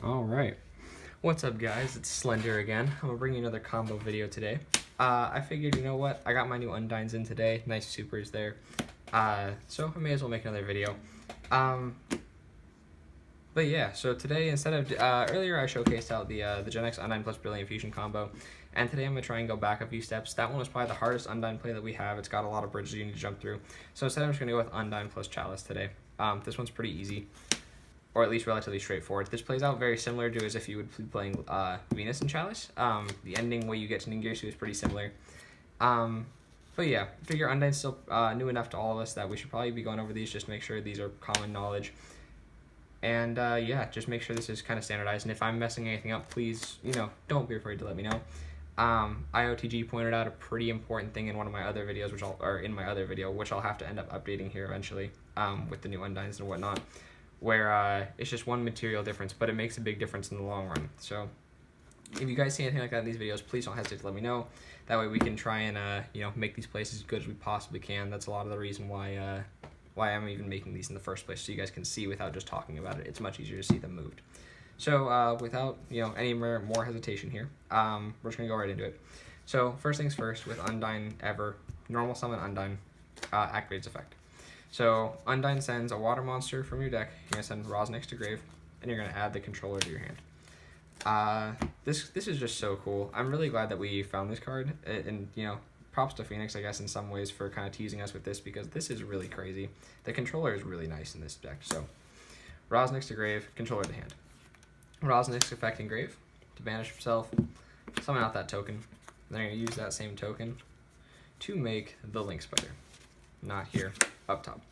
Alright, what's up guys, it's Slender again. I'm gonna bring you another combo video today. I figured, you know what, I got my new Undines in today, nice supers there, so I may as well make another video. But yeah, so today instead of, earlier I showcased out the Genex Undine plus Brilliant Fusion combo, and today I'm going to try and go back a few steps. That one was probably the hardest Undine play that we have. It's got a lot of bridges you need to jump through, so instead I'm just going to go with Undine plus Chalice today. This one's pretty easy, or at least relatively straightforward. This plays out very similar to as if you would be playing Venus and Chalice. The ending where you get to Ningirsu is pretty similar. But yeah, I figure Undine's still new enough to all of us that we should probably be going over these just to make sure these are common knowledge. And yeah, just make sure this is kind of standardized. And if I'm messing anything up, please, don't be afraid to let me know. IOTG pointed out a pretty important thing in one of my other videos, which I'll have to end up updating here eventually, with the new Undines and whatnot, where it's just one material difference, but it makes a big difference in the long run. So if you guys see anything like that in these videos, please don't hesitate to let me know. That way we can try and make these places as good as we possibly can. That's a lot of the reason why I'm even making these in the first place, so you guys can see without just talking about it. It's much easier to see them moved. So without any more hesitation here, we're just gonna go right into it. So first things first, with Undine Ever, normal summon Undine activates effect. So Undine sends a water monster from your deck. You're gonna send Genex to grave, and you're gonna add the controller to your hand. This is just so cool. I'm really glad that we found this card, and props to Phoenix, I guess, in some ways for kind of teasing us with this, because this is really crazy. The controller is really nice in this deck. So Genex to grave, controller to hand. Genex effect in grave to banish himself, summon out that token. Then you're gonna use that same token to make the Link Spider. Not here, up top.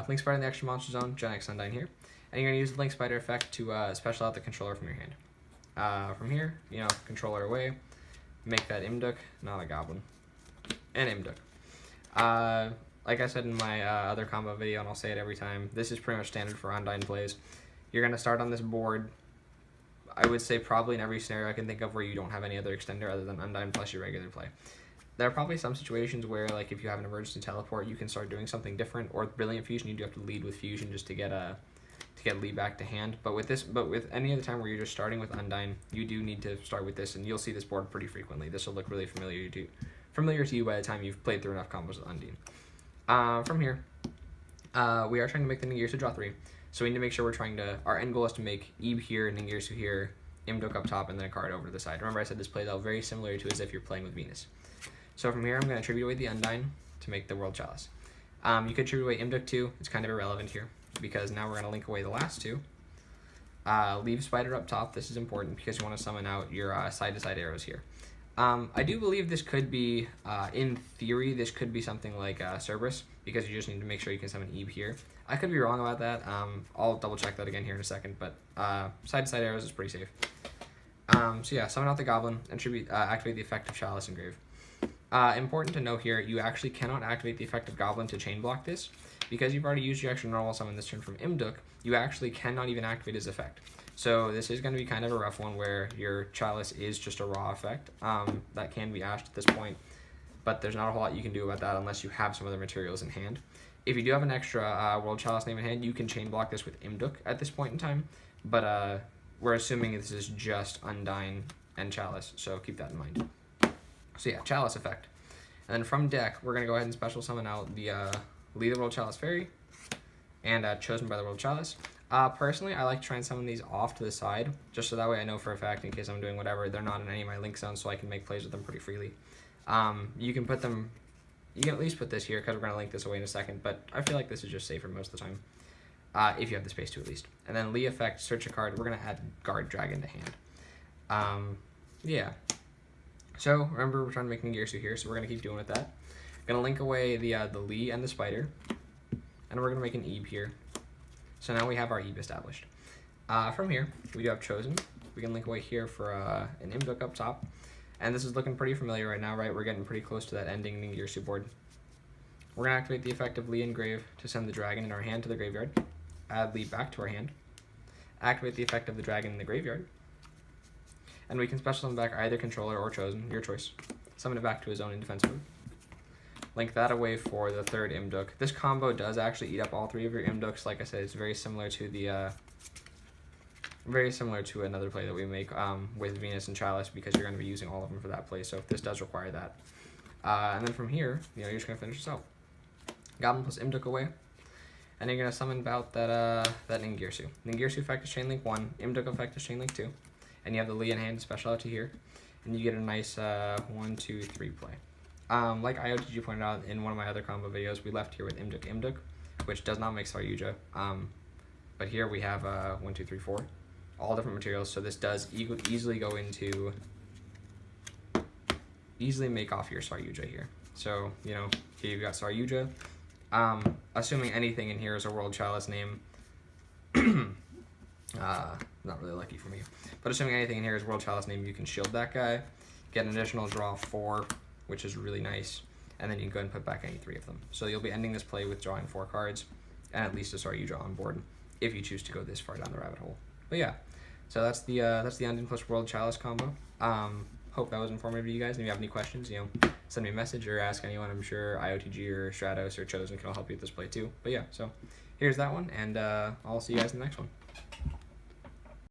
Link Spider in the extra monster zone, Genex Undine here. And you're gonna use the Link Spider effect to special out the controller from your hand. From here, controller away, make that Imduk, not a goblin, and Imduk. Like I said in my other combo video, and I'll say it every time, this is pretty much standard for Undine plays. You're gonna start on this board. I would say probably in every scenario I can think of where you don't have any other extender other than Undine plus your regular play. There are probably some situations where, like, if you have an emergency teleport, you can start doing something different, or Brilliant Fusion, you do have to lead with Fusion just to get lead back to hand. But with any other time where you're just starting with Undine, you do need to start with this, and you'll see this board pretty frequently. This will look really familiar to you by the time you've played through enough combos with Undine. From here, we are trying to make the Ningirsu draw 3, so we need to make sure our end goal is to make Ebe here, Ningirsu here, Imduk up top, and then a card over to the side. Remember I said this plays out very similar to as if you're playing with Venus. So from here, I'm going to tribute away the Undine to make the World Chalice. You could tribute away Imduk too. It's kind of irrelevant here, because now we're going to link away the last two. Leave Spider up top. This is important because you want to summon out your side-to-side arrows here. I do believe this could be, in theory, this could be something like Cerberus, because you just need to make sure you can summon Ebe here. I could be wrong about that. I'll double-check that again here in a second, but side-to-side arrows is pretty safe. So yeah, summon out the Goblin and activate the effect of Chalice and Grave. Important to note here, you actually cannot activate the effect of Goblin to chain block this, because you've already used your extra normal summon this turn from Imduk. You actually cannot even activate his effect. So this is going to be kind of a rough one where your Chalice is just a raw effect. That can be ashed at this point, but there's not a whole lot you can do about that unless you have some other materials in hand. If you do have an extra World Chalice name in hand, you can chain block this with Imduk at this point in time, but we're assuming this is just Undine and Chalice, so keep that in mind. So yeah, Chalice effect. And then from deck, we're going to go ahead and special summon out the Lead the World Chalice Fairy and Chosen by the World Chalice. Personally, I like to try and summon these off to the side, just so that way I know for a fact, in case I'm doing whatever, they're not in any of my link zones, so I can make plays with them pretty freely. You can at least put this here, because we're going to link this away in a second, but I feel like this is just safer most of the time, if you have the space to at least. And then Lee effect, search a card, we're going to add Guard Dragon to hand. Yeah. So remember, we're trying to make Ningirsu here, so we're going to keep doing with that. Going to link away the Lee and the Spider, and we're going to make an Ebe here. So now we have our Ebe established. From here, we do have Chosen. We can link away here for an Imduk up top. And this is looking pretty familiar right now, right? We're getting pretty close to that ending Ningirsu board. We're going to activate the effect of Lee and Grave to send the dragon in our hand to the graveyard. Add Lee back to our hand. Activate the effect of the dragon in the graveyard. And we can special summon back either Controller or Chosen, your choice. Summon it back to his own in defense mode. Link that away for the third Imduk. This combo does actually eat up all three of your Imduks. Like I said, it's very similar to the very similar to another play that we make with Venus and Chalice, because you're going to be using all of them for that play, so this does require that. And then from here, you're just going to finish this out. Goblin plus Imduk away, and you're going to summon about that Ningirsu. Ningirsu effect is Chain Link 1, Imduk effect is Chain Link 2, and you have the Lee in hand special out to here, and you get a nice 1, 2, 3 play. Like IOTG pointed out in one of my other combo videos, we left here with Imduk, which does not make Saryuja, but here we have 1, 2, 3, 4, all different materials, so this does easily go into, easily make off your Saryuja here. So, you know, here you've got Saryuja, assuming anything in here is a World Chalice name, not really lucky for me, but assuming anything in here is World Chalice name, you can shield that guy, get an additional draw 4, which is really nice, and then you can go ahead and put back any 3 of them. So you'll be ending this play with drawing 4 cards, and at least a Saryuja on board, if you choose to go this far down the rabbit hole. But yeah, so that's the Undine plus World Chalice combo. Hope that was informative to you guys. And if you have any questions, you know, send me a message or ask anyone. I'm sure IOTG or Stratos or Chosen can all help you with this play too. But yeah, so here's that one, and I'll see you guys in the next one.